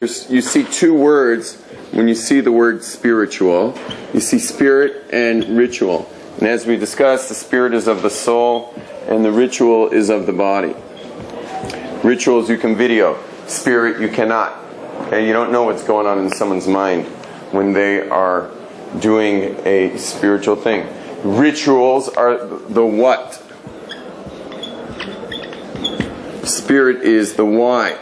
You see two words when you see the word spiritual. You see spirit and ritual. And as we discussed, the spirit is of the soul and the ritual is of the body. Rituals you can video. Spirit you cannot. Okay? You don't know what's going on in someone's mind when they are doing a spiritual thing. Rituals are the what. Spirit is the why.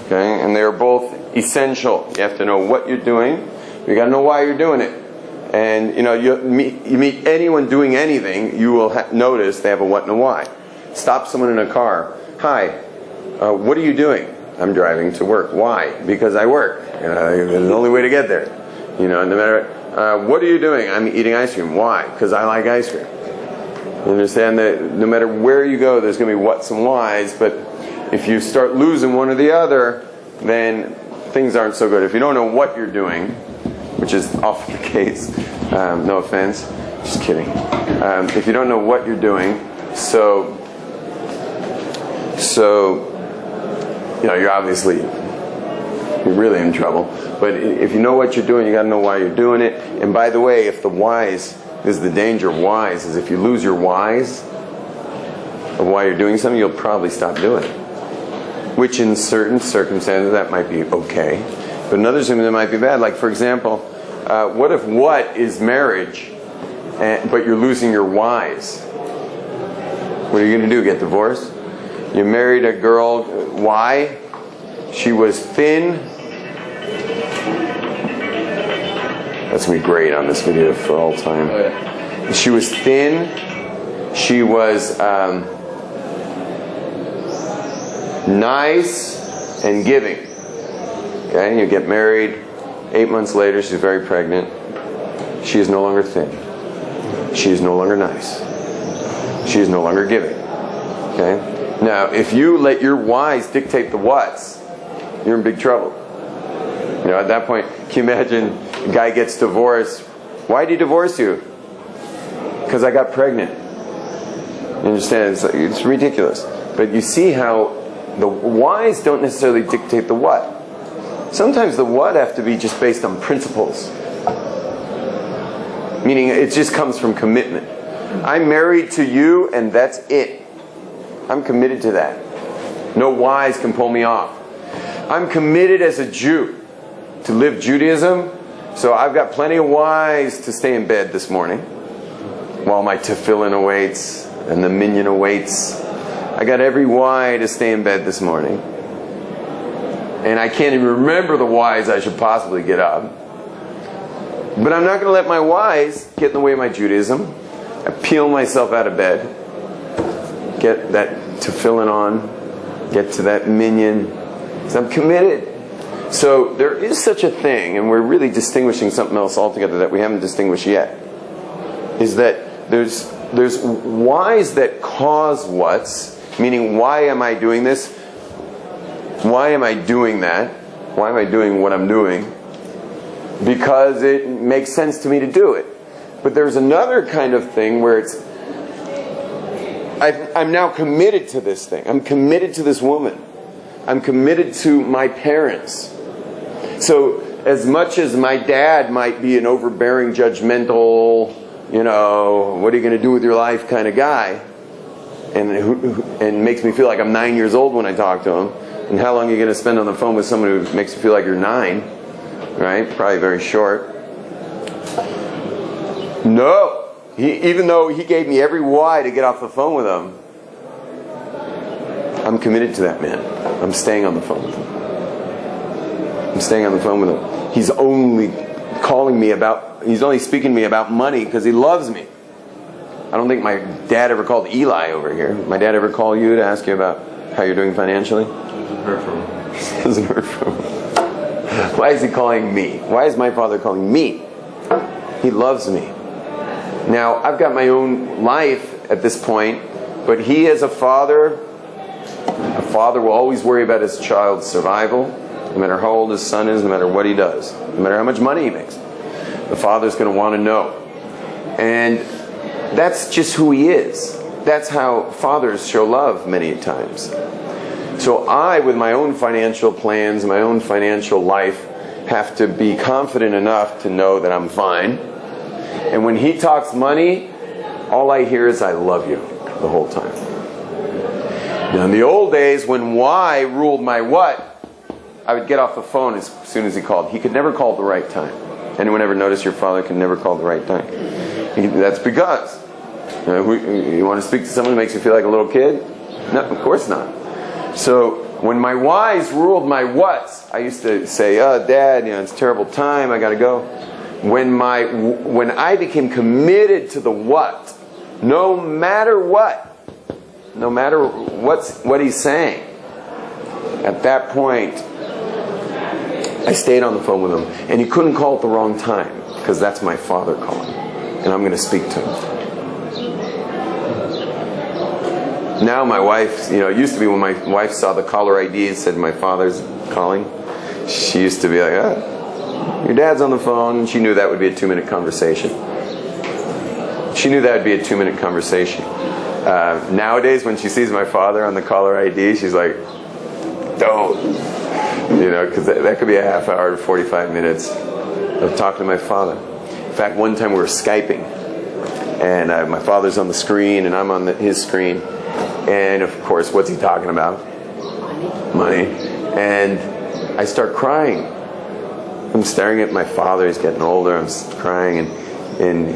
Okay, and they are both essential. You have to know what you're doing. You got to know why you're doing it. And you meet anyone doing anything, you will notice they have a what and a why. Stop someone in a car. Hi, what are you doing? I'm driving to work. Why? Because I work. It's the only way to get there. No matter. What are you doing? I'm eating ice cream. Why? Because I like ice cream. You understand that no matter where you go, there's going to be whats and whys, but if you start losing one or the other, then things aren't so good. If you don't know what you're doing, which is often the case, no offense, just kidding. If you don't know what you're doing, so you're really in trouble. But if you know what you're doing, you got to know why you're doing it. And by the way, if the whys, this is the danger of whys, is if you lose your whys of why you're doing something, you'll probably stop doing it. Which in certain circumstances that might be okay, but in other circumstances it might be bad. Like for example, what if what is marriage, but you're losing your whys? What are you going to do? Get divorced? You married a girl. Why? She was thin. That's going to be great on this video for all time. Oh, yeah. She was thin. She was nice and giving. Okay, you get married. 8 months later, she's very pregnant. She is no longer thin. She is no longer nice. She is no longer giving. Okay. Now, if you let your whys dictate the whats, you're in big trouble. At that point, can you imagine a guy gets divorced? Why did he divorce you? Because I got pregnant. You understand? It's ridiculous. But you see how the whys don't necessarily dictate the what. Sometimes the what have to be just based on principles. Meaning it just comes from commitment. I'm married to you and that's it. I'm committed to that. No whys can pull me off. I'm committed as a Jew to live Judaism, so I've got plenty of whys to stay in bed this morning while my tefillin awaits and the minyan awaits. I got every why to stay in bed this morning. And I can't even remember the whys I should possibly get up. But I'm not going to let my whys get in the way of my Judaism. I peel myself out of bed. Get that tefillin on. Get to that minyan. Because I'm committed. So there is such a thing, and we're really distinguishing something else altogether that we haven't distinguished yet. Is that there's whys that cause whats. Meaning, why am I doing this? Why am I doing that? Why am I doing what I'm doing? Because it makes sense to me to do it. But there's another kind of thing where I'm now committed to this thing. I'm committed to this woman. I'm committed to my parents. So as much as my dad might be an overbearing, judgmental, what are you going to do with your life kind of guy, and makes me feel like I'm 9 years old when I talk to him. And how long are you going to spend on the phone with someone who makes you feel like you're 9? Right? Probably very short. No. Even though he gave me every why to get off the phone with him, I'm committed to that man. I'm staying on the phone with him. I'm staying on the phone with him. He's only speaking to me about money because he loves me. I don't think my dad ever called Eli over here. My dad ever call you to ask you about how you're doing financially? Hasn't heard from him. Hasn't heard from him. Why is he calling me? Why is my father calling me? He loves me. Now, I've got my own life at this point, but he as a father will always worry about his child's survival, no matter how old his son is, no matter what he does, no matter how much money he makes. The father's going to want to know. And that's just who he is. That's how fathers show love many times. So I, with my own financial plans, my own financial life, have to be confident enough to know that I'm fine. And when he talks money, all I hear is, I love you, the whole time. Now, in the old days, when why ruled my what, I would get off the phone as soon as he called. He could never call at the right time. Anyone ever notice your father could never call at the right time? That's because you want to speak to someone who makes you feel like a little kid? No, of course not. So when my whys ruled my whats, I used to say, "Oh, Dad, it's a terrible time. I got to go." When I became committed to the what, no matter what he's saying, at that point, I stayed on the phone with him, and he couldn't call at the wrong time because that's my father calling, and I'm going to speak to him. Now my wife, it used to be when my wife saw the caller ID and said my father's calling, she used to be like, your dad's on the phone. She knew that would be a 2-minute conversation. Nowadays, when she sees my father on the caller ID, she's like, don't. Because that could be a half hour to 45 minutes of talking to my father. In fact, one time we were Skyping, and my father's on the screen, and I'm on his screen. And of course, what's he talking about? Money. And I start crying. I'm staring at my father. He's getting older. I'm crying, and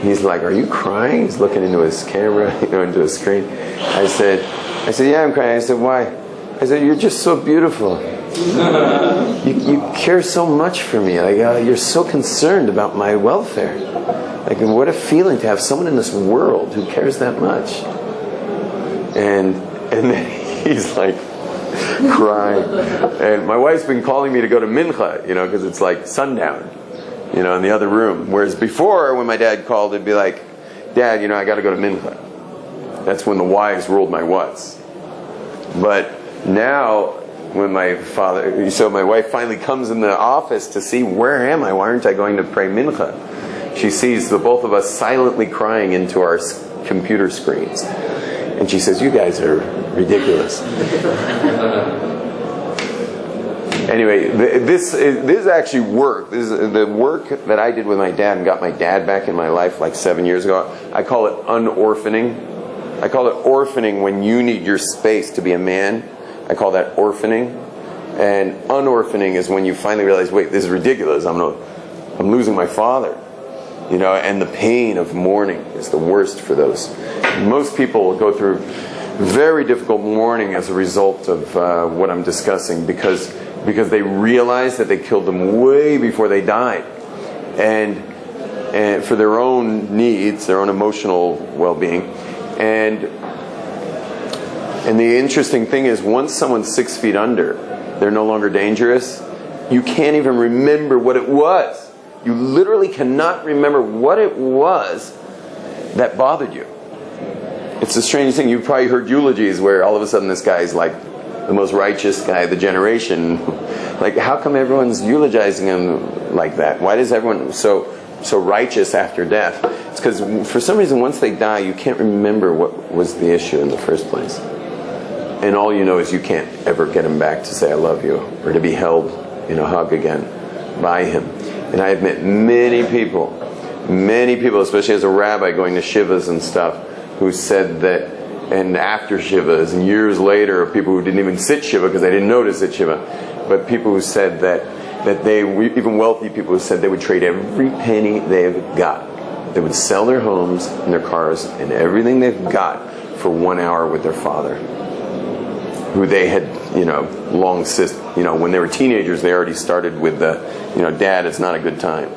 he's like, "Are you crying?" He's looking into his camera, into his screen. I said, "Yeah, I'm crying." I said, "Why?" I said, "You're just so beautiful. You care so much for me. Like you're so concerned about my welfare. Like, what a feeling to have someone in this world who cares that much." And then he's like crying. And my wife's been calling me to go to mincha, because it's like sundown, in the other room. Whereas before, when my dad called, it'd be like, "Dad, I got to go to mincha." That's when the whys ruled my whats. But now, when my wife finally comes in the office to see, where am I? Why aren't I going to pray mincha? She sees the both of us silently crying into our computer screens. And she says, "You guys are ridiculous." Anyway, this actually worked. This is the work that I did with my dad and got my dad back in my life like 7 years ago. I call it unorphaning. I call it orphaning when you need your space to be a man. I call that orphaning. And unorphaning is when you finally realize, wait, this is ridiculous. I'm losing my father. And the pain of mourning is the worst for those. Most people go through very difficult mourning as a result of what I'm discussing because they realize that they killed them way before they died. And for their own needs, their own emotional well-being. And the interesting thing is, once someone's 6 feet under, they're no longer dangerous. You can't even remember what it was. You literally cannot remember what it was that bothered you. It's the strangest thing. You've probably heard eulogies where all of a sudden this guy's like the most righteous guy of the generation. Like, how come everyone's eulogizing him like that? Why does everyone so righteous after death? It's because for some reason once they die, you can't remember what was the issue in the first place. And all you know is you can't ever get him back to say I love you or to be held in a hug again by him. And I have met many people, especially as a rabbi going to shivas and stuff, who said that, and after shivas, and years later, people who didn't even sit shiva because they didn't notice it shiva, but people who said that they, even wealthy people who said they would trade every penny they've got. They would sell their homes and their cars and everything they've got for 1 hour with their father, who they had, long since, when they were teenagers, they already started with the, Dad, it's not a good time.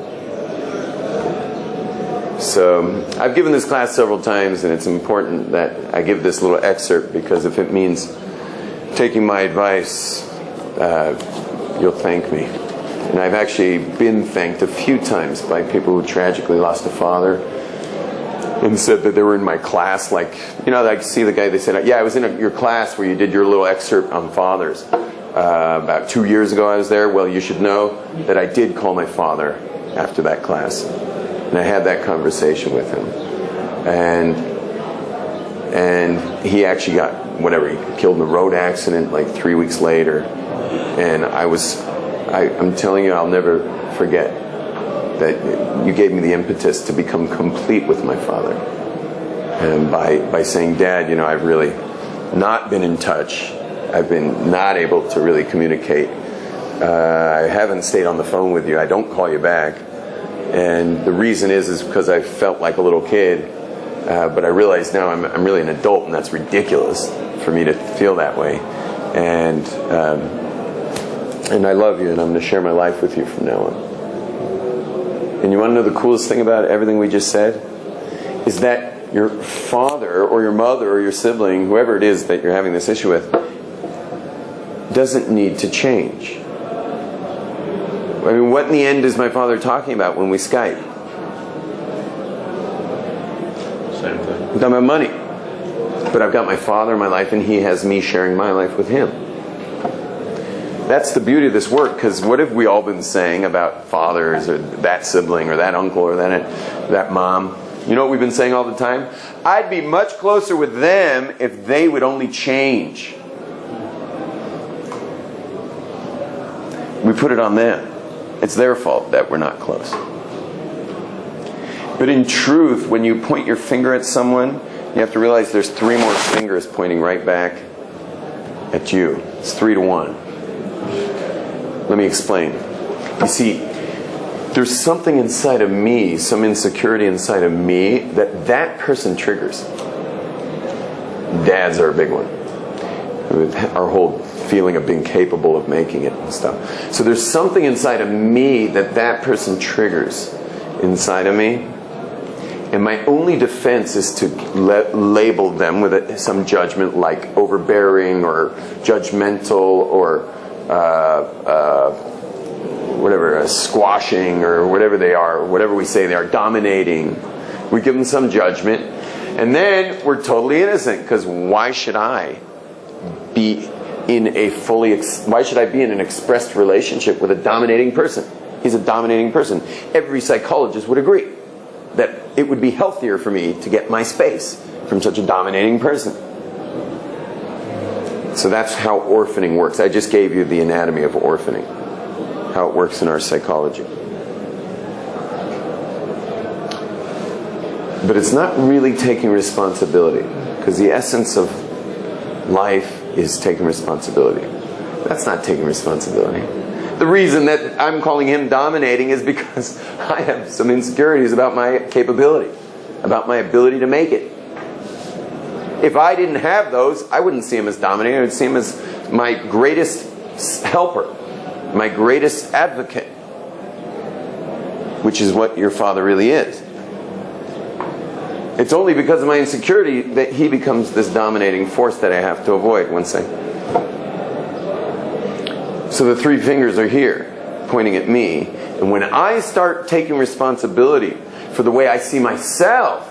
So I've given this class several times, and it's important that I give this little excerpt, because if it means taking my advice, you'll thank me. And I've actually been thanked a few times by people who tragically lost a father and said that they were in my class. Like, I see the guy, they said, "Yeah, I was in your class where you did your little excerpt on fathers. About 2 years ago I was there." Well, you should know that I did call my father after that class. And I had that conversation with him. And he actually got whatever, he killed in a road accident like 3 weeks later. And I'm telling you, I'll never forget that you gave me the impetus to become complete with my father. And by saying, Dad, I've really not been in touch. I've been not able to really communicate. I haven't stayed on the phone with you. I don't call you back. And the reason is because I felt like a little kid. But I realize now I'm really an adult, and that's ridiculous for me to feel that way. And I love you, and I'm going to share my life with you from now on. And you want to know the coolest thing about everything we just said? Is that your father or your mother or your sibling, whoever it is that you're having this issue with, doesn't need to change. I mean, what in the end is my father talking about when we Skype? Same thing. I'm talking about money. But I've got my father in my life, and he has me sharing my life with him. That's the beauty of this work, because what have we all been saying about fathers or that sibling or that uncle or that mom? You know what we've been saying all the time? I'd be much closer with them if they would only change. We put it on them. It's their fault that we're not close. But in truth, when you point your finger at someone, you have to realize there's 3 more fingers pointing right back at you. It's 3-1. Let me explain. You see, there's something inside of me, some insecurity inside of me, that person triggers. Dads are a big one. Our whole feeling of being capable of making it and stuff. So there's something inside of me that person triggers inside of me. And my only defense is to label them with some judgment like overbearing or judgmental or whatever, squashing or whatever they are, whatever we say they are, dominating. We give them some judgment. And then we're totally innocent, because why should I be in an expressed relationship with a dominating person? He's a dominating person. Every psychologist would agree that it would be healthier for me to get my space from such a dominating person. So that's how orphaning works. I just gave you the anatomy of orphaning, how it works in our psychology. But it's not really taking responsibility, because the essence of life is taking responsibility. That's not taking responsibility. The reason that I'm calling him dominating is because I have some insecurities about my capability, about my ability to make it. If I didn't have those, I wouldn't see him as dominating. I would see him as my greatest helper, my greatest advocate, which is what your father really is. It's only because of my insecurity that he becomes this dominating force that I have to avoid. One second. So the 3 fingers are here, pointing at me. And when I start taking responsibility for the way I see myself,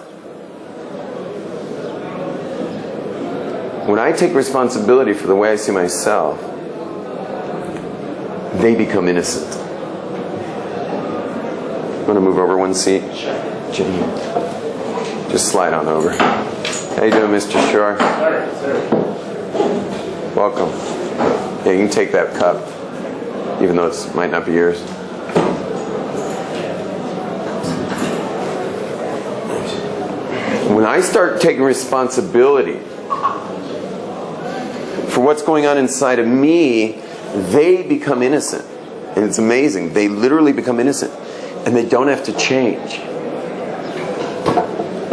when I take responsibility for the way I see myself, they become innocent. I'm going to move over one seat. Jimmy, just slide on over. How you doing, Mr. Shore? Welcome. Yeah, you can take that cup, even though it might not be yours. When I start taking responsibility for what's going on inside of me, they become innocent. And it's amazing. They literally become innocent. And they don't have to change.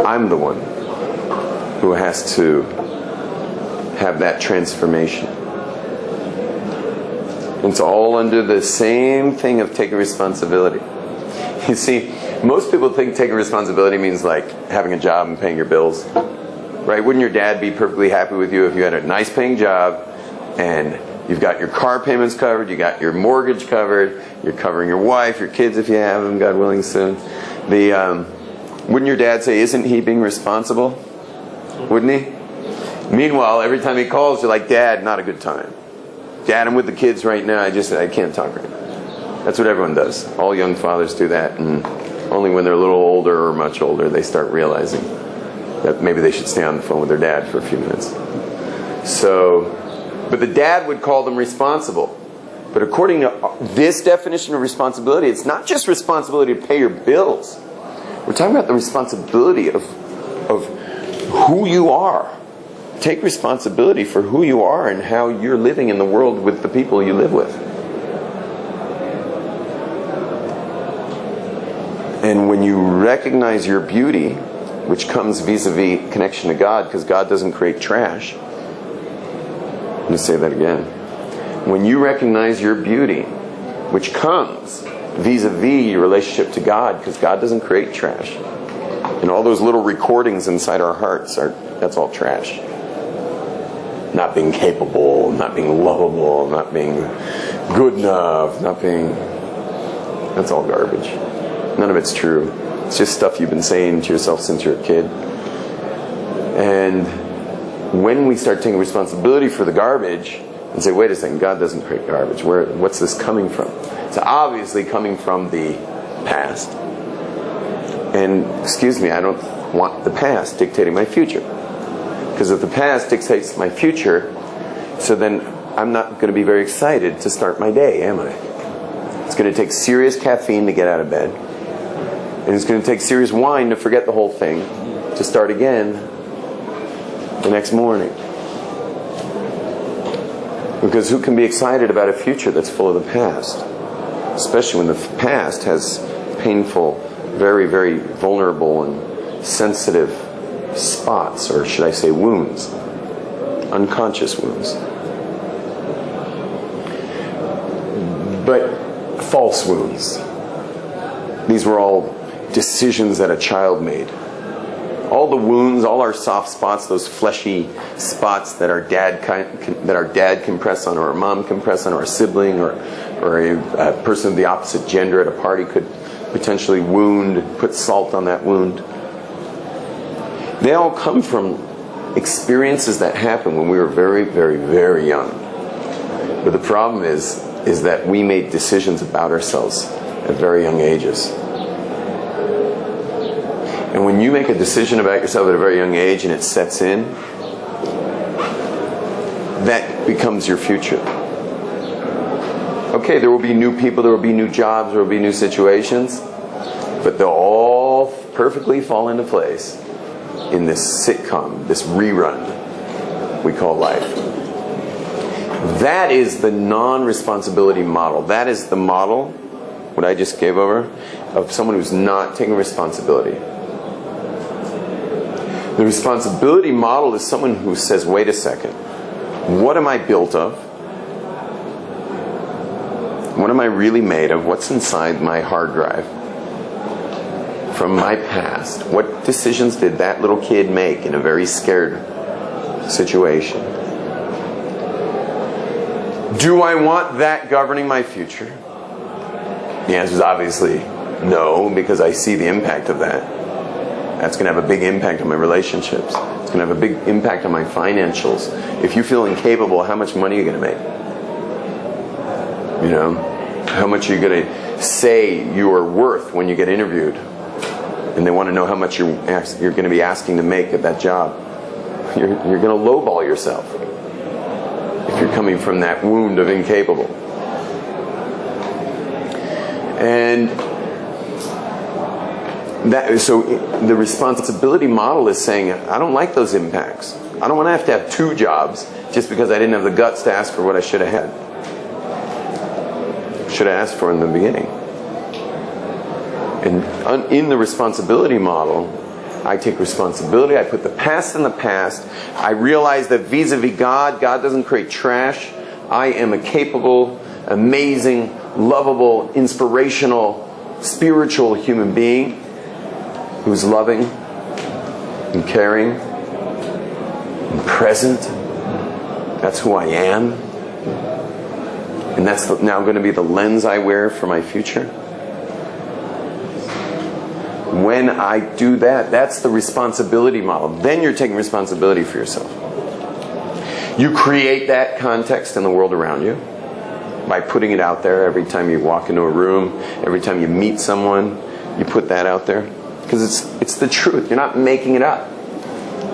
I'm the one who has to have that transformation. It's all under the same thing of taking responsibility. You see, most people think taking responsibility means like having a job and paying your bills. Right? Wouldn't your dad be perfectly happy with you if you had a nice paying job and you've got your car payments covered, you got your mortgage covered, you're covering your wife, your kids if you have them, God willing soon. Wouldn't your dad say, isn't he being responsible? Wouldn't he? Meanwhile, every time he calls, you're like, Dad, not a good time. Dad, I'm with the kids right now. I can't talk right now. That's what everyone does. All young fathers do that, and only when they're a little older or much older, they start realizing that maybe they should stay on the phone with their dad for a few minutes. But the dad would call them responsible. But according to this definition of responsibility, it's not just responsibility to pay your bills. We're talking about the responsibility of who you are. Take responsibility for who you are and how you're living in the world with the people you live with. And when you recognize your beauty, which comes vis-a-vis connection to God, because God doesn't create trash. Let me say that again. When you recognize your beauty, which comes vis-a-vis your relationship to God, because God doesn't create trash. And all those little recordings inside our hearts, that's all trash. Not being capable, not being lovable, not being good enough, that's all garbage. None of it's true. It's just stuff you've been saying to yourself since you're a kid. And when we start taking responsibility for the garbage and say, wait a second, God doesn't create garbage. What's this coming from? It's obviously coming from the past. And excuse me, I don't want the past dictating my future. Because if the past dictates my future, so then I'm not going to be very excited to start my day, am I? It's going to take serious caffeine to get out of bed. And it's going to take serious wine to forget the whole thing, to start again the next morning. Because who can be excited about a future that's full of the past? Especially when the past has painful, very, very vulnerable and sensitive spots, or should I say wounds, unconscious wounds. But false wounds. These were all decisions that a child made. All the wounds, all our soft spots, those fleshy spots that our dad can press on, or our mom can press on, or a sibling, or a person of the opposite gender at a party could potentially wound, put salt on that wound. They all come from experiences that happened when we were very, very, very young. But the problem is that we made decisions about ourselves at very young ages. And when you make a decision about yourself at a very young age and it sets in, that becomes your future. Okay, there will be new people, there will be new jobs, there will be new situations, but they'll all perfectly fall into place in this sitcom, this rerun we call life. That is the non-responsibility model. That is the model, what I just gave over, of someone who's not taking responsibility. The responsibility model is someone who says, wait a second, what am I built of? What am I really made of? What's inside my hard drive from my past? What decisions did that little kid make in a very scared situation? Do I want that governing my future? The answer is obviously no, because I see the impact of that. That's going to have a big impact on my relationships. It's going to have a big impact on my financials. If you feel incapable, how much money are you going to make? You know, how much are you going to say you are worth when you get interviewed? And they want to know how much you're going to be asking to make at that job. You're going to lowball yourself if you're coming from that wound of incapable. And so the responsibility model is saying, I don't like those impacts. I don't want to have two jobs just because I didn't have the guts to ask for what I should have had. Should have asked for in the beginning. And in the responsibility model, I take responsibility. I put the past in the past. I realize that vis-a-vis God, God doesn't create trash. I am a capable, amazing, lovable, inspirational, spiritual human being who's loving and caring and present. That's who I am. And that's now going to be the lens I wear for my future. When I do that, that's the responsibility model. Then you're taking responsibility for yourself. You create that context in the world around you by putting it out there every time you walk into a room, every time you meet someone, you put that out there. Because it's the truth. You're not making it up.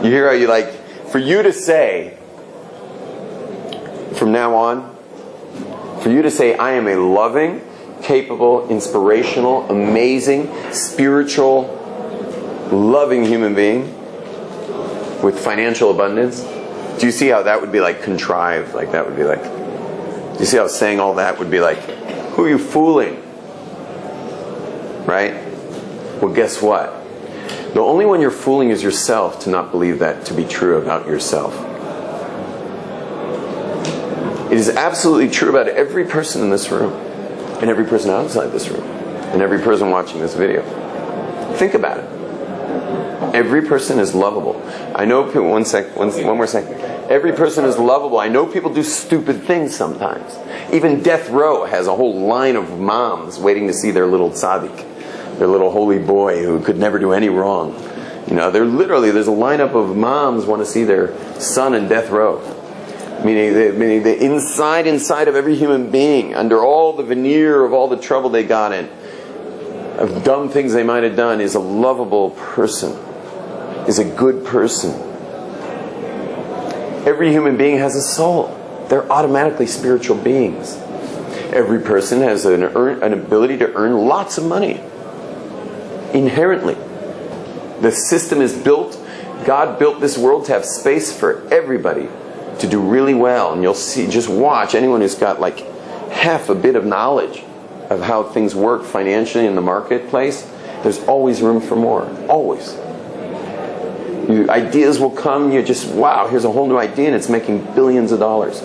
You hear how for you to say, from now on, for you to say, I am a loving, capable, inspirational, amazing, spiritual, loving human being with financial abundance. Do you see how that would be like contrived? Like that would be like, do you see how saying all that would be like, who are you fooling? Right? Well, guess what? The only one you're fooling is yourself to not believe that to be true about yourself. It is absolutely true about every person in this room, and every person outside this room, and every person watching this video. Think about it. Every person is lovable. I know people, one more second. Every person is lovable. I know people do stupid things sometimes. Even death row has a whole line of moms waiting to see their little tzaddik, their little holy boy who could never do any wrong. You know, there's a lineup of moms want to see their son in death row. Meaning the inside of every human being, under all the veneer of all the trouble they got in, of dumb things they might have done, is a lovable person, is a good person. Every human being has a soul. They're automatically spiritual beings. Every person has an ability to earn lots of money. Inherently. The system is built, God built this world to have space for everybody to do really well. And you'll see, just watch anyone who's got like half a bit of knowledge of how things work financially in the marketplace, there's always room for more. Always. Ideas will come, you just, wow, here's a whole new idea and it's making billions of dollars.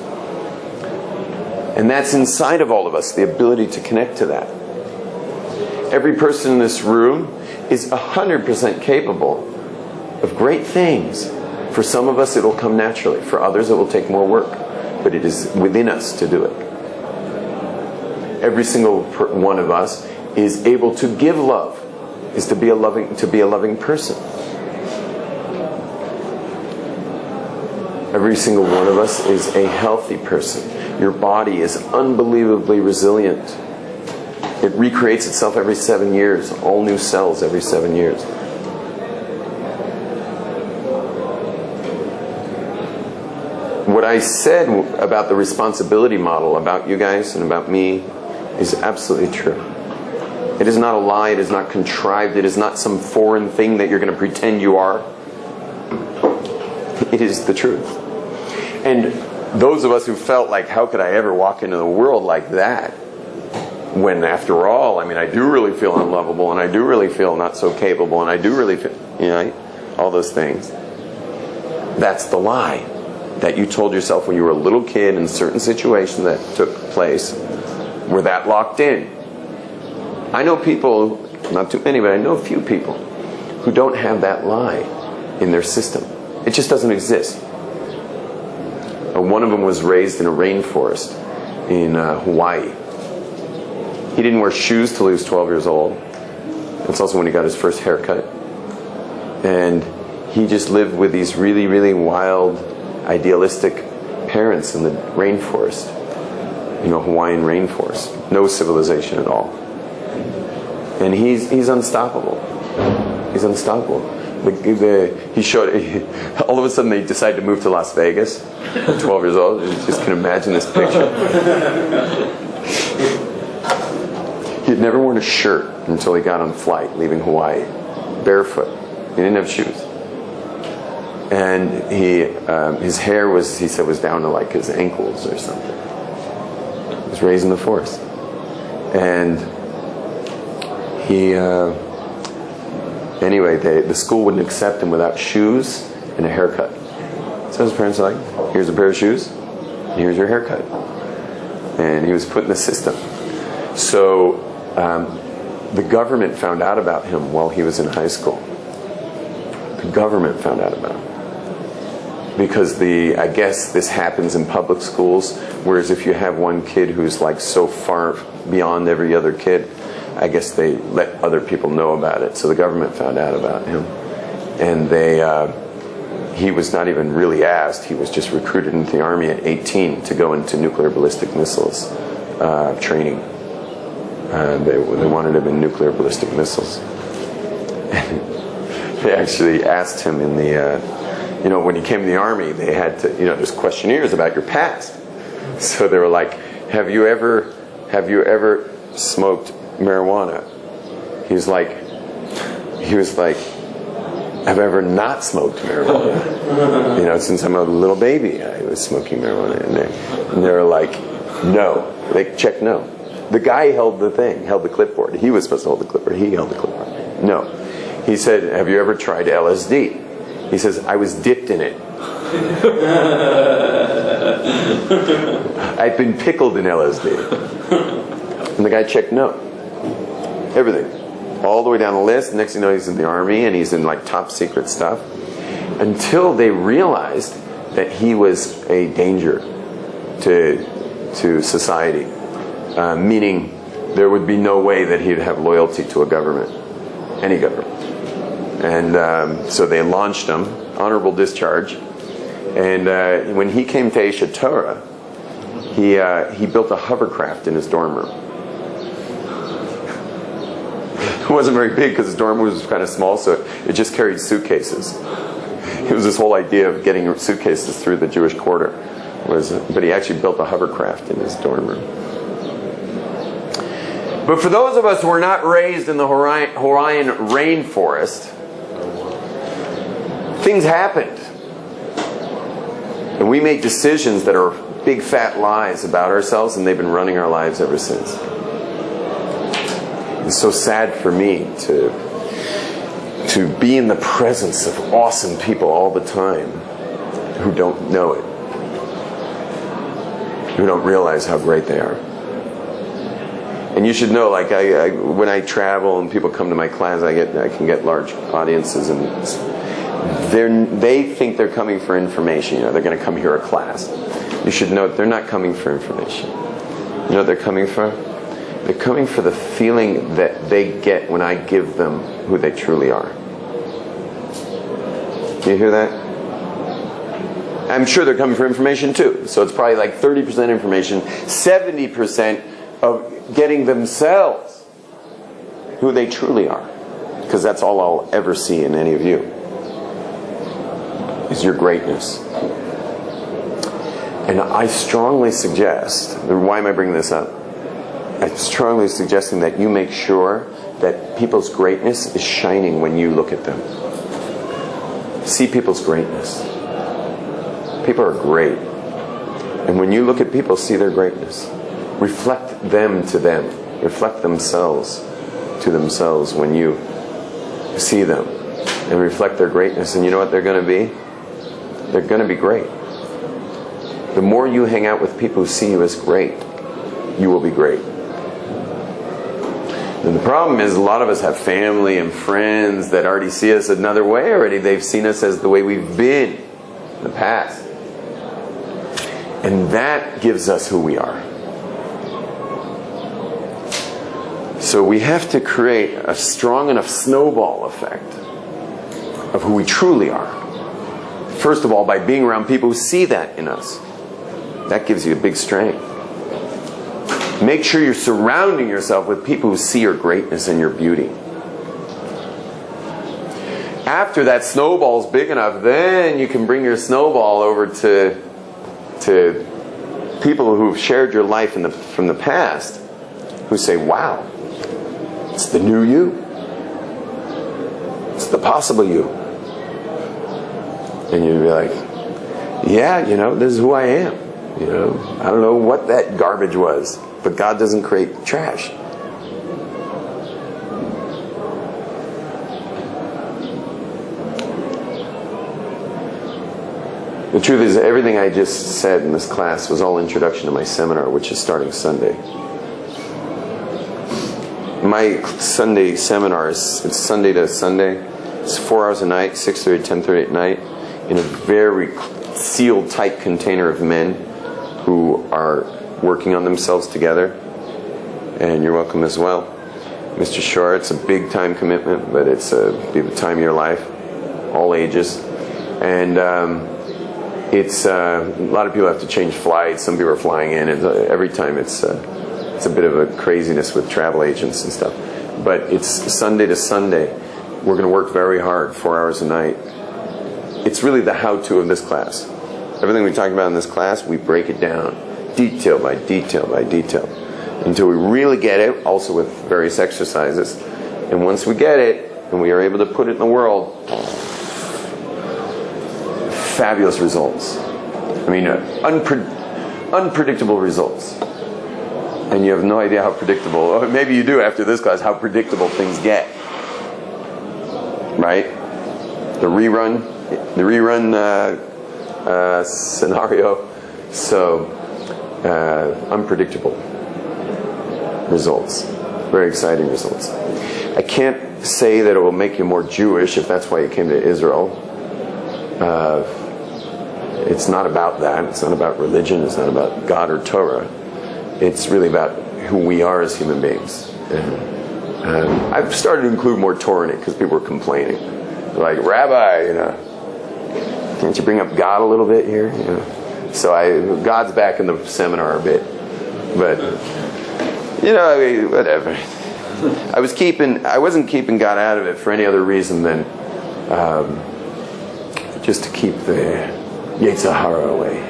And that's inside of all of us, the ability to connect to that. Every person in this room is 100% capable of great things. For some of us, it will come naturally. For others, it will take more work. But it is within us to do it. Every single one of us is able to give love, is to be a loving person. Every single one of us is a healthy person. Your body is unbelievably resilient. It recreates itself every 7 years. All new cells every 7 years. What I said about the responsibility model, about you guys and about me, is absolutely true. It is not a lie. It is not contrived. It is not some foreign thing that you're going to pretend you are. It is the truth. And those of us who felt like, how could I ever walk into the world like that? When, after all, I mean, I do really feel unlovable, and I do really feel not so capable, and I do really feel, you know, all those things. That's the lie that you told yourself when you were a little kid in certain situations that took place. Were that locked in? I know people, not too many, but I know a few people who don't have that lie in their system. It just doesn't exist. One of them was raised in a rainforest in Hawaii. He didn't wear shoes till he was 12 years old. That's also when he got his first haircut. And he just lived with these really, really wild, idealistic parents in the rainforest. You know, Hawaiian rainforest. No civilization at all. And he's unstoppable. He's unstoppable. He showed, all of a sudden they decided to move to Las Vegas at 12 years old. You just can imagine this picture. He had never worn a shirt until he got on a flight leaving Hawaii. Barefoot. He didn't have shoes. And his hair was, he said, was down to like his ankles or something. He was raised in the forest. And anyway, the school wouldn't accept him without shoes and a haircut. So his parents were like, here's a pair of shoes, and here's your haircut. And he was put in the system. So the government found out about him while he was in high school. The government found out about him. Because I guess this happens in public schools, whereas if you have one kid who's like so far beyond every other kid, I guess they let other people know about it. So the government found out about him. And he was not even really asked. He was just recruited into the army at 18 to go into nuclear ballistic missiles training. They wanted him in nuclear ballistic missiles. They actually asked him in the, when he came to the army, they had to, there's questionnaires about your past. So they were like, have you ever smoked marijuana? He was like, have I ever not smoked marijuana? Since I'm a little baby, I was smoking marijuana. And they were like, no. They checked no. The guy held the clipboard. He was supposed to hold the clipboard. He held the clipboard. No. He said, have you ever tried LSD? He says, I was dipped in it. I've been pickled in LSD. And the guy checked no. Everything. All the way down the list. Next thing you know, he's in the army and he's in like top secret stuff. Until they realized that he was a danger to society. Meaning there would be no way that he'd have loyalty to a government. Any government. And so they launched him. Honorable discharge. And when he came to Aish Torah, he built a hovercraft in his dorm room. It wasn't very big because his dorm room was kind of small, so it just carried suitcases. It was this whole idea of getting suitcases through the Jewish quarter. But he actually built a hovercraft in his dorm room. But for those of us who were not raised in the Hawaiian rainforest, things happened. And we made decisions that are big fat lies about ourselves, and they've been running our lives ever since. It's so sad for me to be in the presence of awesome people all the time who don't know it, who don't realize how great they are. And you should know, like when I travel and people come to my class, I can get large audiences, and they think they're coming for information. They're going to come hear a class. You should know they're not coming for information. You know what they're coming for? They're coming for the feeling that they get when I give them who they truly are. Do you hear that? I'm sure they're coming for information too. So it's probably like 30% information, 70% of getting themselves who they truly are. Because that's all I'll ever see in any of you, is your greatness. And I strongly suggest, why am I bringing this up? I'm strongly suggesting that you make sure that people's greatness is shining when you look at them. See people's greatness. People are great. And when you look at people, see their greatness. Reflect them to them. Reflect themselves to themselves when you see them. And reflect their greatness. And you know what they're going to be? They're going to be great. The more you hang out with people who see you as great, you will be great. And the problem is a lot of us have family and friends that already see us another way already. They've seen us as the way we've been in the past. And that gives us who we are. So we have to create a strong enough snowball effect of who we truly are. First of all, by being around people who see that in us. That gives you a big strength. Make sure you're surrounding yourself with people who see your greatness and your beauty. After that snowball's big enough, then you can bring your snowball over to people who've shared your life from the past, who say, wow, it's the new you. It's the possible you. And you'd be like, yeah, this is who I am. I don't know what that garbage was, but God doesn't create trash. The truth is, everything I just said in this class was all introduction to my seminar, which is starting Sunday. My Sunday seminar it's Sunday to Sunday. It's 4 hours a night, 6:30 to 10:30 at night, in a very sealed, tight container of men who are working on themselves together. And you're welcome as well. Mr. Shore, it's a big time commitment, but it's be the time of your life, all ages. And it's a lot of people have to change flights. Some people are flying in, and every time it's a bit of a craziness with travel agents and stuff. But it's Sunday to Sunday. We're going to work very hard, 4 hours a night. It's really the how-to of this class. Everything we talk about in this class, we break it down detail by detail by detail, until we really get it, also with various exercises. And once we get it, and we are able to put it in the world, fabulous results. I mean, unpredictable results. And you have no idea how predictable, or maybe you do after this class, how predictable things get. Right? The rerun scenario. So, unpredictable results. Very exciting results. I can't say that it will make you more Jewish if that's why you came to Israel. It's not about that. It's not about religion. It's not about God or Torah. It's really about who we are as human beings. And I've started to include more Torah in it because people were complaining. Like, Rabbi, can't you bring up God a little bit here? So God's back in the seminar a bit. But, whatever. I wasn't keeping God out of it for any other reason than just to keep the Yetzer Hara away.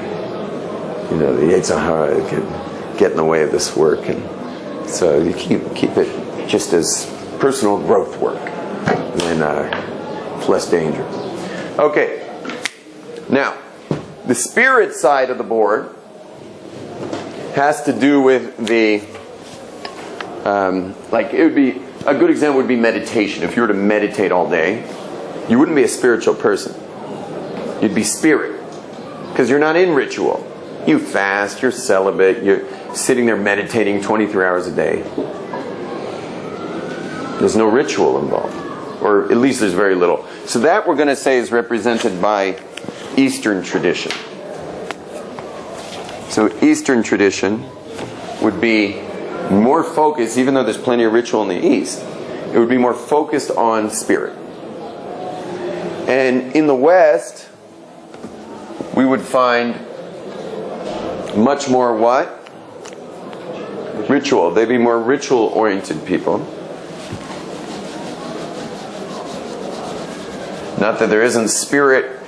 The Yetzer Hara can get in the way of this work, and so you keep it just as personal growth work, and it's less danger. Okay, now the spirit side of the board has to do with the it would be a good example would be meditation. If you were to meditate all day, you wouldn't be a spiritual person. You'd be spirit, because you're not in ritual. You fast, you're celibate, you're sitting there meditating 23 hours a day. There's no ritual involved, or at least there's very little. So that we're going to say is represented by Eastern tradition. So Eastern tradition would be more focused, even though there's plenty of ritual in the East, it would be more focused on spirit. And in the West, we would find much more what? Ritual. They'd be more ritual-oriented people. Not that there isn't spirit,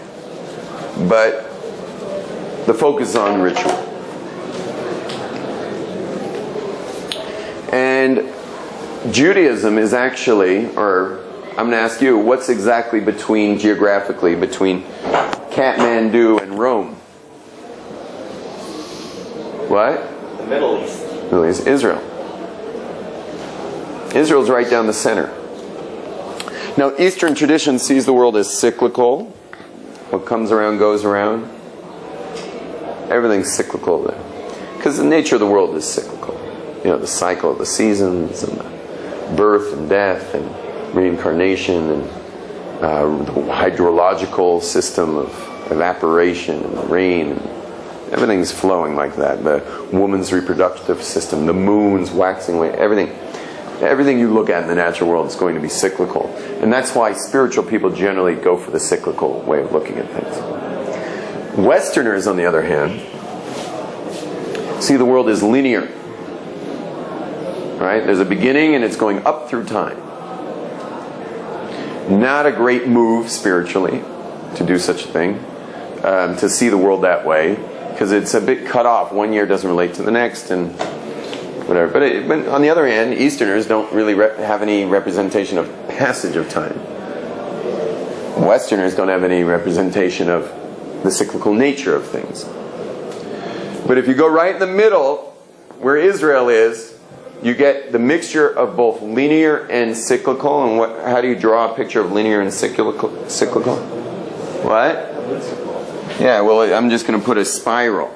but the focus is on ritual. And Judaism is actually, or I'm going to ask you, what's exactly geographically between Kathmandu and Rome? What? The Middle East. Middle East. Israel. Israel's right down the center. Now, Eastern tradition sees the world as cyclical. What comes around goes around. Everything's cyclical there. Because the nature of the world is cyclical. The cycle of the seasons, and the birth and death, and reincarnation, and the hydrological system of evaporation, and the rain, and everything's flowing like that. The woman's reproductive system, the moon's waxing away, everything you look at in the natural world is going to be cyclical. And that's why spiritual people generally go for the cyclical way of looking at things. Westerners, on the other hand, see the world as linear. Right? There's a beginning and it's going up through time. Not a great move spiritually to do such a thing, to see the world that way, because it's a bit cut off. One year doesn't relate to the next, and whatever. But on the other hand, Easterners don't really have any representation of passage of time. Westerners don't have any representation of the cyclical nature of things. But if you go right in the middle, where Israel is, you get the mixture of both linear and cyclical. And how do you draw a picture of linear and cyclical? What? Yeah, well, I'm just going to put a spiral.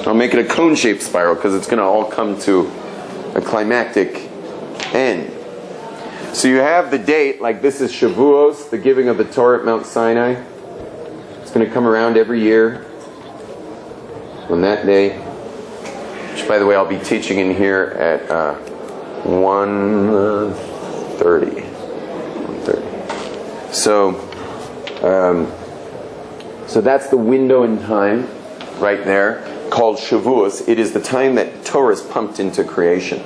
I'll make it a cone-shaped spiral because it's going to all come to a climactic end. So you have the date, like this is Shavuos, the giving of the Torah at Mount Sinai. It's going to come around every year on that day, which, by the way, I'll be teaching in here at 1:30. So that's the window in time right there, called Shavuos. It is the time that Torah is pumped into creation.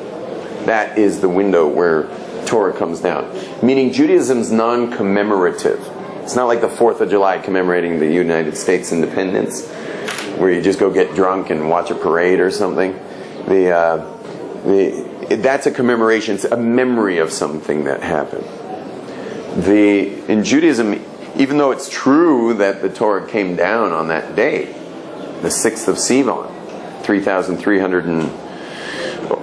That is the window where Torah comes down. Meaning Judaism's non-commemorative. It's not like the 4th of July commemorating the United States independence, where you just go get drunk and watch a parade or something. That's a commemoration. It's a memory of something that happened. In Judaism, even though it's true that the Torah came down on that day, the 6th of Sivan, 3,300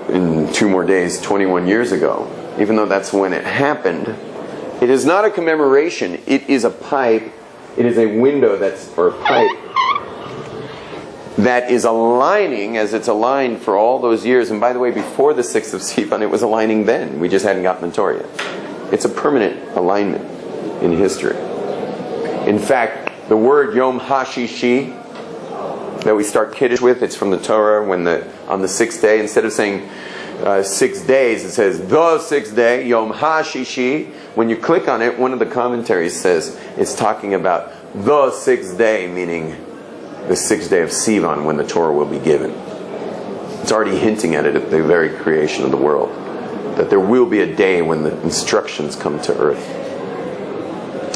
in 2 more days, 21 years ago, even though that's when it happened, it is not a commemoration. It is a pipe. It is a window or a pipe that is aligning as it's aligned for all those years. And by the way, before the 6th of Sivan, it was aligning then. We just hadn't gotten the Torah yet. It's a permanent alignment in history. In fact, the word Yom HaShishi that we start Kiddush with, it's from the Torah on the 6th day. Instead of saying 6 days, it says the 6th day, Yom HaShishi. When you click on it, one of the commentaries says it's talking about the 6th day, meaning the 6th day of Sivan, when the Torah will be given. It's already hinting at it at the very creation of the world, that there will be a day when the instructions come to earth.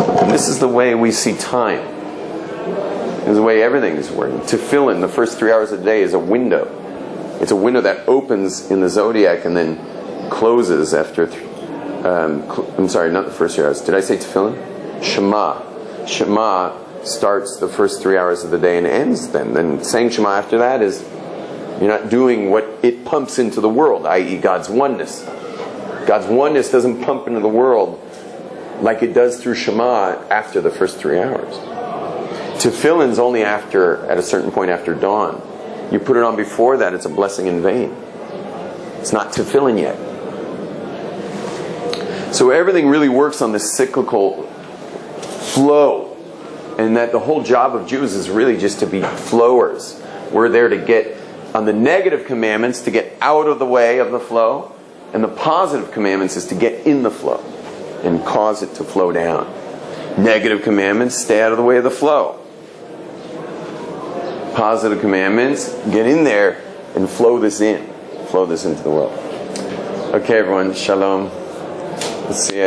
And this is the way we see time. This is the way everything is working. Tefillin, the first 3 hours of the day, is a window. It's a window that opens in the zodiac and then closes after... I'm sorry, not the first 3 hours. Did I say tefillin? Shema. Shema starts the first 3 hours of the day and ends then. Then saying Shema after that is... You're not doing what it pumps into the world, i.e. God's oneness. God's oneness doesn't pump into the world like it does through Shema after the first 3 hours. Tefillin's only at a certain point after dawn. You put it on before that, it's a blessing in vain. It's not tefillin yet. So everything really works on this cyclical flow. And that the whole job of Jews is really just to be flowers. We're there to get on the negative commandments, to get out of the way of the flow. And the positive commandments is to get in the flow and cause it to flow down. Negative commandments, stay out of the way of the flow. Positive commandments, get in there and flow this into the world. Okay, everyone, shalom. Let's see.